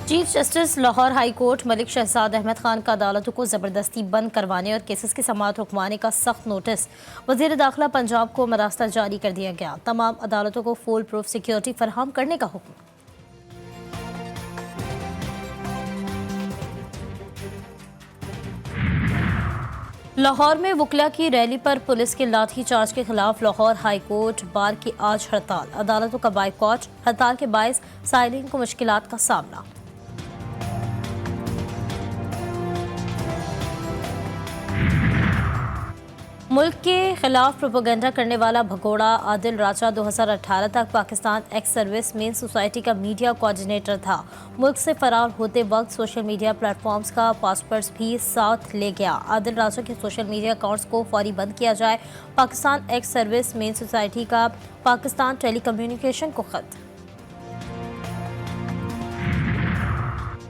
Chief justice Lahore high court Malik Shahzad Ahmed Khan का अदालतों को ज़बरदस्ती बंद करवाने और केसेस की समाअत रुकवाने का सख्त नोटिस वज़ीर दाखिला पंजाब को मरास्ता जारी कर दिया गया। तमाम अदालतों को फुल प्रूफ सिक्योरिटी फराहम करने का हुक्म। लाहौर में वकला की रैली पर पुलिस के लाठी चार्ज के खिलाफ लाहौर हाई कोर्ट बार की आज हड़ताल, अदालतों का बाइकॉट। हड़ताल के बायस साइलिन को मुश्किलात का सामना। मुल्क के खिलाफ प्रोपेगेंडा करने वाला भगोड़ा आदिल राजा 2018 तक Pakistan ex service main society का मीडिया कोऑर्डिनेटर था। मुल्क से फरार होते वक्त सोशल मीडिया प्लेटफॉर्म्स का पासवर्ड्स भी साथ ले गया। आदिल राजा के सोशल मीडिया अकाउंट्स को फौरी बंद किया जाए। Pakistan ex service main society का पाकिस्तान टेली कम्युनिकेशन को खत।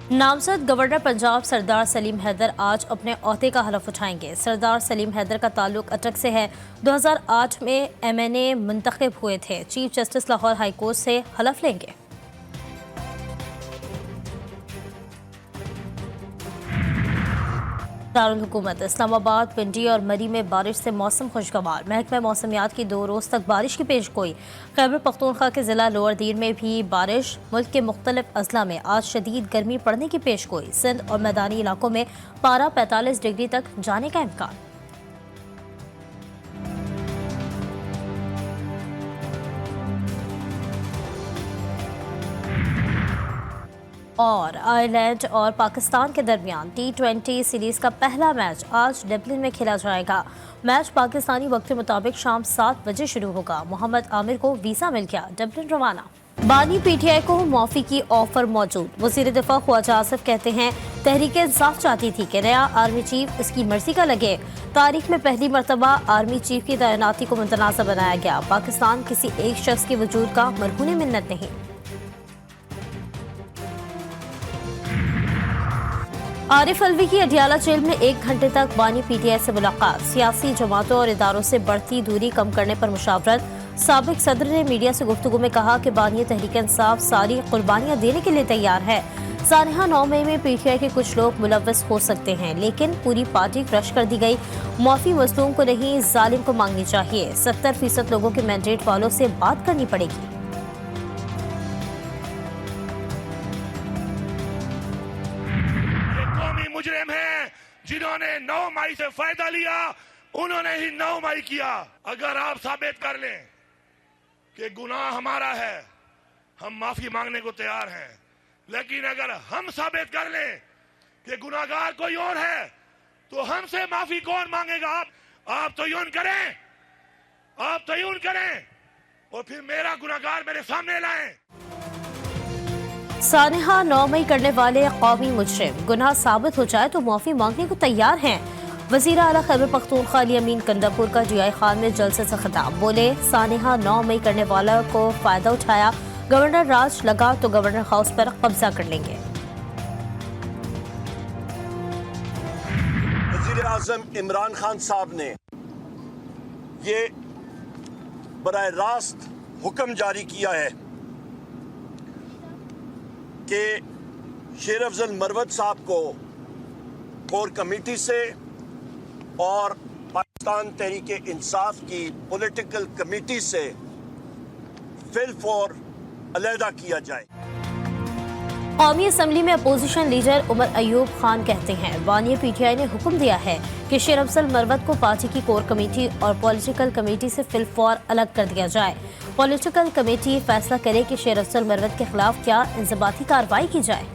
नामजद गवर्नर पंजाब सरदार सलीम हैदर आज अपने ओहदे का हलफ उठाएंगे। सरदार सलीम हैदर का ताल्लुक अटक से है। 2008 में MNA मुंतखब हुए थे। Chief justice Lahore high court से हलफ लेंगे। दारुल हुकूमत इस्लामाबाद, पिंडी और मरी में बारिश से मौसम खुशगवार। महकमा मौसमियात की 2 रोज़ तक बारिश की पेश गोई। खैबर पख्तूनख्वा के ज़िला लोअर दीर में भी बारिश। मुल्क के मुख्तलिफ अजला में आज शदीद गर्मी पड़ने की पेश गोई। सिंध और मैदानी इलाकों में पारा 45 डिग्री तक जाने का इम्कान। और आयरलैंड और पाकिस्तान के दरमियान T20 सीरीज का पहला मैच आज डबलिन में खेला जाएगा। मैच पाकिस्तानी वक्त के मुताबिक शाम 7 बजे शुरू होगा। मोहम्मद आमिर को वीज़ा मिल गया, डबलिन रवाना। बानी PTI को माफी की ऑफर मौजूद। वज़ीर दिफा ख्वाजा आसिफ कहते हैं तहरीक इंसाफ चाहती थी कि नया आर्मी चीफ इसकी मर्जी का लगे। तारीख में पहली मरतबा आर्मी चीफ की तैनाती को मुतनाज़ बनाया गया। पाकिस्तान किसी एक शख्स के वजूद का मरहून मिन्नत नहीं। आरिफ अलवी की अडियाला जेल में 1 घंटे तक बानी PTI से मुलाकात। सियासी जमातों और इदारों से बढ़ती दूरी कम करने पर मुशावरत। साबिक सदर ने मीडिया से गुफ्तगू में कहा कि बानी तहरीक इंसाफ सारी कुर्बानियां देने के लिए तैयार है। सानहा 9 मई में PTI के कुछ लोग मुलव्वस हो सकते हैं, लेकिन पूरी पार्टी क्रश कर दी गई। माफी मजलूम को नहीं, जालिम को मांगनी चाहिए। 70% लोगों के मैंडेट वालों से बात करनी पड़ेगी। मुजरिम हैं जिन्होंने 9 मई से फायदा लिया, उन्होंने ही 9 मई किया। अगर आप साबित कर लें कि गुनाह हमारा है, हम माफी मांगने को तैयार हैं। लेकिन अगर हम साबित कर लें कि गुनाहगार कोई और है, तो हमसे माफी कौन मांगेगा? आप तो यूं करें, आप तो यूं करें और फिर मेरा गुनाहगार मेरे सामने लाएं। सानहा 9 मई करने वाले कौमी मुजरिम गुनाह साबित हो जाए तो माफी मांगने को तैयार हैं। वज़ीर आला खैबर पख्तूनख्वा अली अमीन कंदापुर का GI खान में जलसे से खिताब। बोले सानहा 9 मई करने वाला को फायदा उठाया, गवर्नर राज लगा तो गवर्नर हाउस पर कब्जा कर लेंगे। वज़ीर आज़म इमरान खान साहब ने ये बराह रास्त हुक्म जारी किया है कि शेर अफजल मरवत साहब को कोर कमेटी से और पाकिस्तान तहरीक इंसाफ की पॉलिटिकल कमेटी से फिलफौर अलहदा किया जाए। कौमी असम्बली में अपोजिशन लीडर उमर अयूब खान कहते हैं बानी PTI ने हुक्म दिया है कि शेर अफजल मरवत को पार्टी की कोर कमेटी और पॉलिटिकल कमेटी से फिलफौर अलग कर दिया जाए। पॉलिटिकल कमेटी फैसला करे कि शेर अफजल मरवत के खिलाफ क्या इंजबाती कार्रवाई की जाए।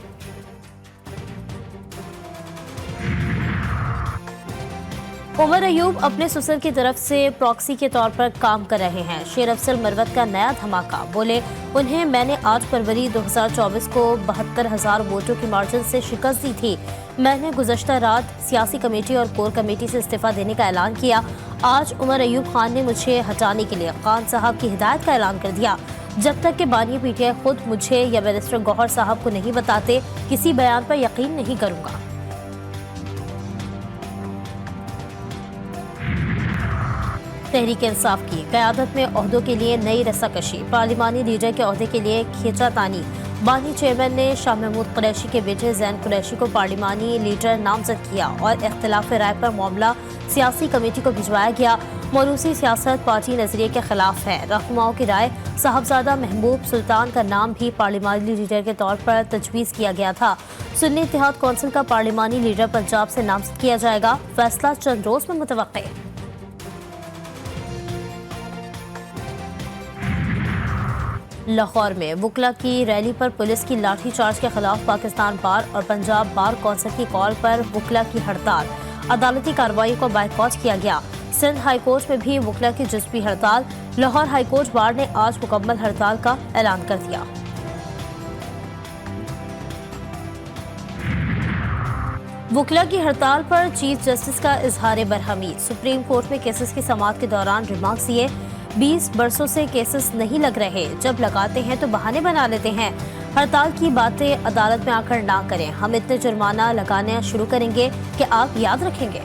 उमर अयूब अपने ससुर की तरफ से प्रॉक्सी के तौर पर काम कर रहे हैं। शेर अफजल मरवत का नया धमाका। बोले उन्हें मैंने 8 फरवरी 2024 को 72,000 वोटों की मार्जिन से शिकस्त दी थी। मैंने गुज़श्ता रात सियासी कमेटी और कोर कमेटी से इस्तीफा देने का ऐलान किया। आज उमर अयूब खान ने मुझे हटाने के लिए खान साहब की हिदायत का ऐलान कर दिया। जब तक कि बानी PTI खुद मुझे या बैरिस्टर गौहर साहब को नहीं बताते, किसी बयान पर यकीन नहीं करूँगा। तहरीक इंसाफ की क़यादत में ओहदों के लिए नई रस्साकशी, पार्लिमानी लीडर के ओहदे के लिए खींचातानी। बानी चेयरमैन ने शाह महमूद कुरैशी के बेटे जैन कुरैशी को पार्लिमानी लीडर नामजद किया और इख्तिलाफ राय पर मामला सियासी कमेटी को भिजवाया गया। मौरूसी सियासत पार्टी नजरिए के खिलाफ है। रहनुमाओं की राय साहबजादा महबूब सुल्तान का नाम भी पार्लिमानी लीडर के तौर पर तजवीज़ किया गया था। सुन्नी इत्तेहाद कौंसिल का पार्लिमानी लीडर पंजाब से नामजद किया जाएगा। फैसला चंद रोज में मुतवक्के। लाहौर में वकला की रैली पर पुलिस की लाठीचार्ज के खिलाफ पाकिस्तान बार और पंजाब बार कौंसिल की कॉल पर वकला की हड़ताल। अदालती कार्रवाई को बायकॉट किया गया। सिंध हाई कोर्ट में भी वकला की जुज़वी हड़ताल। लाहौर हाई कोर्ट बार ने आज मुकम्मल हड़ताल का ऐलान कर दिया। वकला की हड़ताल पर चीफ जस्टिस का इजहार बरहमी। सुप्रीम कोर्ट में केसेस की समाअत के दौरान रिमार्क्स दिए। 20 बरसों से केसेस नहीं लग रहे, जब लगाते हैं तो बहाने बना लेते हैं। हड़ताल की बातें अदालत में आकर ना करें। हम इतने जुर्माना लगाना शुरू करेंगे कि आप याद रखेंगे।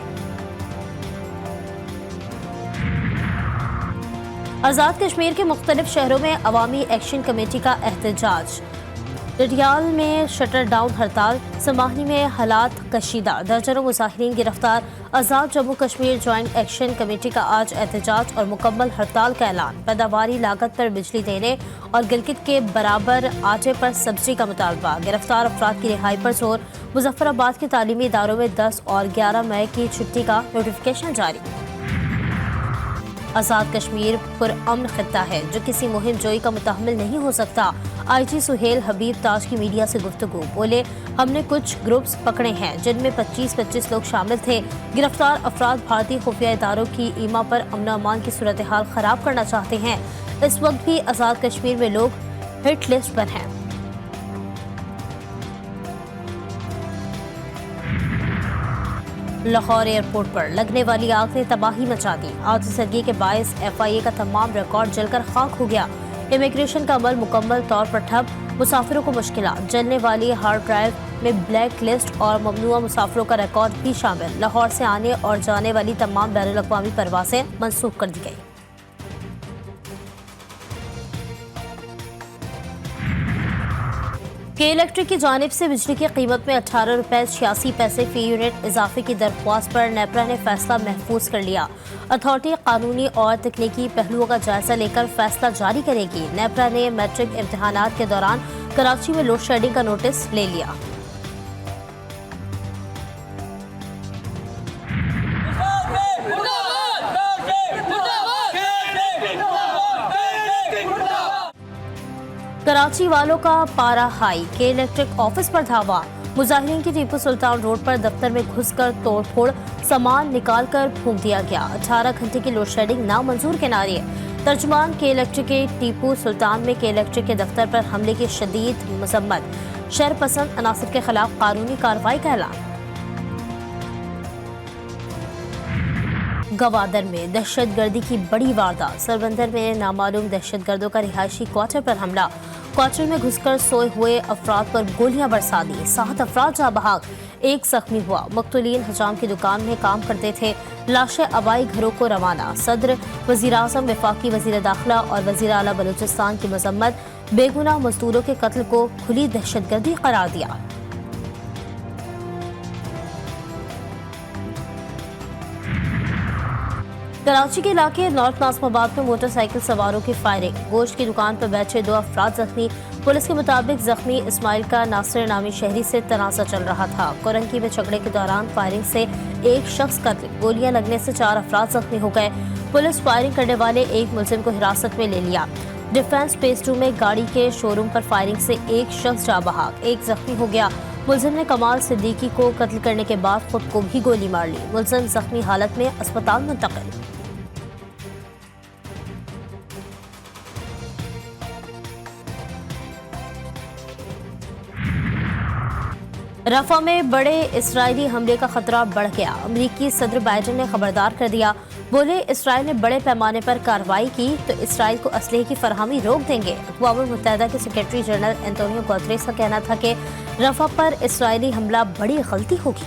आज़ाद कश्मीर के मुख्तलिफ शहरों में अवामी एक्शन कमेटी का एहतजाज। डडियाल में शटर डाउन हड़ताल। समाहनी में हालात कशीदा, दर्जनों मुजाहिरीन गिरफ्तार। Azad Jammu Kashmir joint action committee का आज एहतजाज और मुकम्मल हड़ताल का ऐलान। पैदावारी लागत पर बिजली देने और गिलगित के बराबर आटे पर सब्जी का मुतालबा। गिरफ्तार अफराद की रिहाई पर जोर। मुजफ्फराबाद के तालीमी इदारों में 10 और 11 मई की छुट्टी का नोटिफिकेशन जारी। आज़ाद कश्मीर पुरअमन खित्ता है जो किसी मुहिम जोई का मुतहम्मिल नहीं हो सकता। IG सुहेल हबीब ताज की मीडिया से गुफ्तगू। बोले, हमने कुछ ग्रुप्स पकड़े हैं जिनमें 25-25 लोग शामिल थे। गिरफ्तार अफराद भारतीय खुफिया इदारों की ईमा पर अमन अमान की सूरत हाल खराब करना चाहते हैं। इस वक्त भी आज़ाद कश्मीर में लोग हिट लिस्ट पर हैं। लाहौर एयरपोर्ट पर लगने वाली आग ने तबाही मचा दी। आग से सर्गी के बायस FIA का तमाम रिकॉर्ड जलकर खाक हो गया। इमिग्रेशन का अमल मुकम्मल तौर पर ठप। मुसाफिरों को मुश्किलात। जलने वाली हार्ड ड्राइव में ब्लैक लिस्ट और ममनुआ मुसाफिरों का रिकॉर्ड भी शामिल। लाहौर से आने और जाने वाली तमाम बैनुल अक़वामी परवासें मनसूख कर दी गई। के इलेक्ट्रिक की जानिब से बिजली की कीमत में 18 रुपये 86 पैसे फी यूनिट इजाफे की दरख्वास्त पर नेपरा ने फैसला महफूज कर लिया। अथॉरिटी कानूनी और तकनीकी पहलुओं का जायजा लेकर फैसला जारी करेगी। नेपरा ने मैट्रिक इम्तिहानात के दौरान कराची में लोड शेडिंग का नोटिस ले लिया। कराची वालों का पारा हाई। के इलेक्ट्रिक ऑफिस पर धावा। मुजाहिरीन की टीपू सुल्तान रोड पर दफ्तर में घुसकर तोड़फोड़, सामान निकालकर फूंक दिया गया। 18 घंटे की लोड शेडिंग नामंजूर के नारे। तर्जुमान के इलेक्ट्रिक के टीपू सुल्तान में के इलेक्ट्रिक के दफ्तर पर हमले की शदीद मजम्मत। शरपसंद अनासर के खिलाफ कानूनी कार्रवाई का ऐलान। गवादर में दहशतगर्दी की बड़ी वारदात। सरबंदर में नामालूम दहशतगर्दों का रिहायशी क्वार्टर पर हमला। क्वार्टर में घुसकर सोए हुए अफराद पर गोलियां बरसा दी। 7 अफराद जाँ बहक, 1 जख्मी हुआ। मकतूलीन हजाम की दुकान में काम करते थे। लाशें आबाई घरों को रवाना। सदर, वजीर आज़म, वफाकी वजीर दाखिला और वजीर आला बलूचिस्तान की मजम्मत। बेगुनाह मजदूरों के कत्ल को खुली दहशतगर्दी करार दिया। कराची के इलाके नॉर्थ नाज़िमाबाद में मोटरसाइकिल सवारों की फायरिंग। गोश्त की दुकान पर बैठे 2 अफराद जख्मी। पुलिस के मुताबिक जख्मी इस्माइल का नासिर नामी शहरी से तनाज़ा चल रहा था। कोरंकी में झगड़े के दौरान फायरिंग से 1 शख्स कत्ल। गोलियां लगने से 4 अफराद जख्मी हो गए। पुलिस फायरिंग करने वाले 1 मुलजिम को हिरासत में ले लिया। डिफेंस फेज 2 में गाड़ी के शोरूम पर फायरिंग से 1 शख्स जाँ बहक, 1 जख्मी हो गया। मुलजिम ने कमाल सिद्दीकी को कत्ल करने के बाद खुद को भी गोली मार ली। मुलजिम जख्मी हालत में अस्पताल मुंतकिल। रफा में बड़े इस्राएली हमले का खतरा बढ़ गया। अमरीकी सदर बाइडेन ने खबरदार कर दिया। बोले, इसराइल ने बड़े पैमाने पर कार्रवाई की तो इसराइल को असलहे की फरहमी रोक देंगे। अक़वाम मुत्तहिदा के सेक्रेटरी जनरल एंटोनियो गुतेरेस का कहना था कि रफा पर इसराइली हमला बड़ी गलती होगी।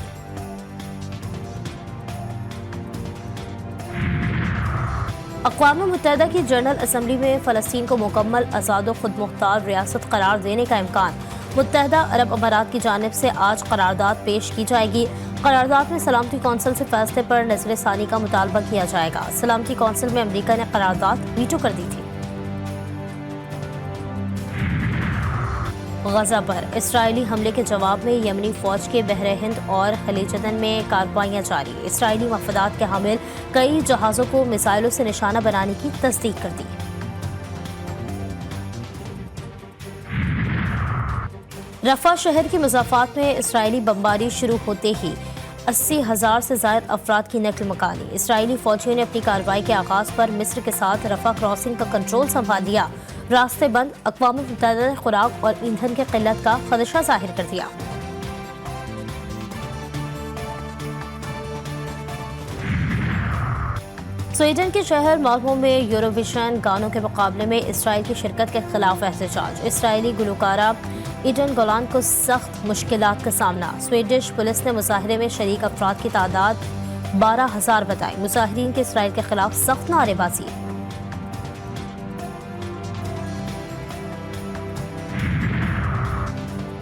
अक़वाम मुत्तहिदा की जनरल असम्बली में फ़लस्तीन को मुकम्मल आज़ाद व खुद मुख्तार रियासत करार देने का इम्कान। मुत्तहिदा अरब अमारात की जानिब से आज करारदाद पेश की जाएगी। करारदाद में सलामती कौंसिल से फैसले पर नज़र सानी का मुतालबा किया जाएगा। सलामती कौंसिल में अमरीका ने करारदाद वीटो कर दी थी। गजा पर इसराइली हमले के जवाब में यमनी फौज के बहरे हिंद और खलीज अदन में कार्रवाइयां जारी। इसराइली मफादात के हामिल कई जहाज़ों को मिसाइलों से निशाना बनाने की तस्दीक कर दी। रफा शहर की मज़ाफ़ात में इसराइली बमबारी शुरू होते ही 80,000 से ज़ायद अफराद की नकल मकानी। इसराइली फौजियों ने अपनी कार्रवाई के आगाज़ पर मिस्र के साथ रफा क्रॉसिंग का कंट्रोल संभाल लिया। रास्ते बंद। अक़वाम मुत्तहिदा ने खुराक और ईंधन की किल्लत का खदशा जाहिर कर दिया। स्वीडन के शहर माल्मो में यूरोविजन गानों के मुकाबले में इसराइल की शिरकत के खिलाफ एहतजाज। इसराइली गुलकारा ईडन गोलान को सख्त मुश्किलात का सामना। स्वीडिश पुलिस ने मुजाहरे में शरीक अफराद की तादाद 12,000 बताई। मुजाहिरीन के इसराइल के खिलाफ सख्त नारेबाजी।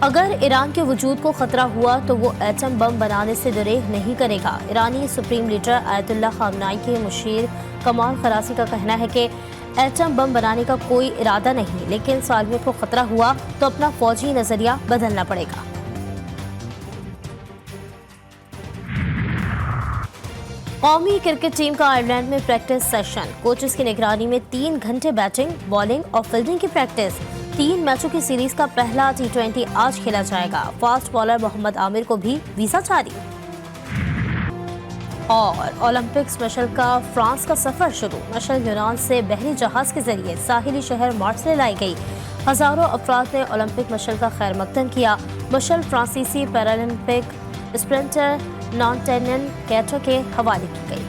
अगर ईरान के वजूद को खतरा हुआ तो वो एटम बम बनाने से गुरेज नहीं करेगा। ईरानी सुप्रीम लीडर आयतुल्लाह खामनाई के मुशीर कमाल खरासी का कहना है कि एटम बम बनाने का कोई इरादा नहीं, लेकिन सालमियत को खतरा हुआ तो अपना फौजी नजरिया बदलना पड़ेगा। कौमी क्रिकेट टीम का आयरलैंड में प्रैक्टिस सेशन। कोचेस की निगरानी में 3 घंटे बैटिंग, बॉलिंग और फील्डिंग की प्रैक्टिस। 3 मैचों की सीरीज का पहला T20 आज खेला जाएगा। फास्ट बॉलर मोहम्मद आमिर को भी वीजा जारी। और ओलंपिक्स मशल का फ्रांस का सफर शुरू। मशल यूनान से बहरी जहाज के जरिए साहिली शहर मार्सेille लाई गई। हजारों अफराद ने ओलंपिक मशल का खैर मकदम किया। मशल फ्रांसीसी पैरालंपिक स्प्रिंटर नॉन्टेनन कैटो के हवाले की गई।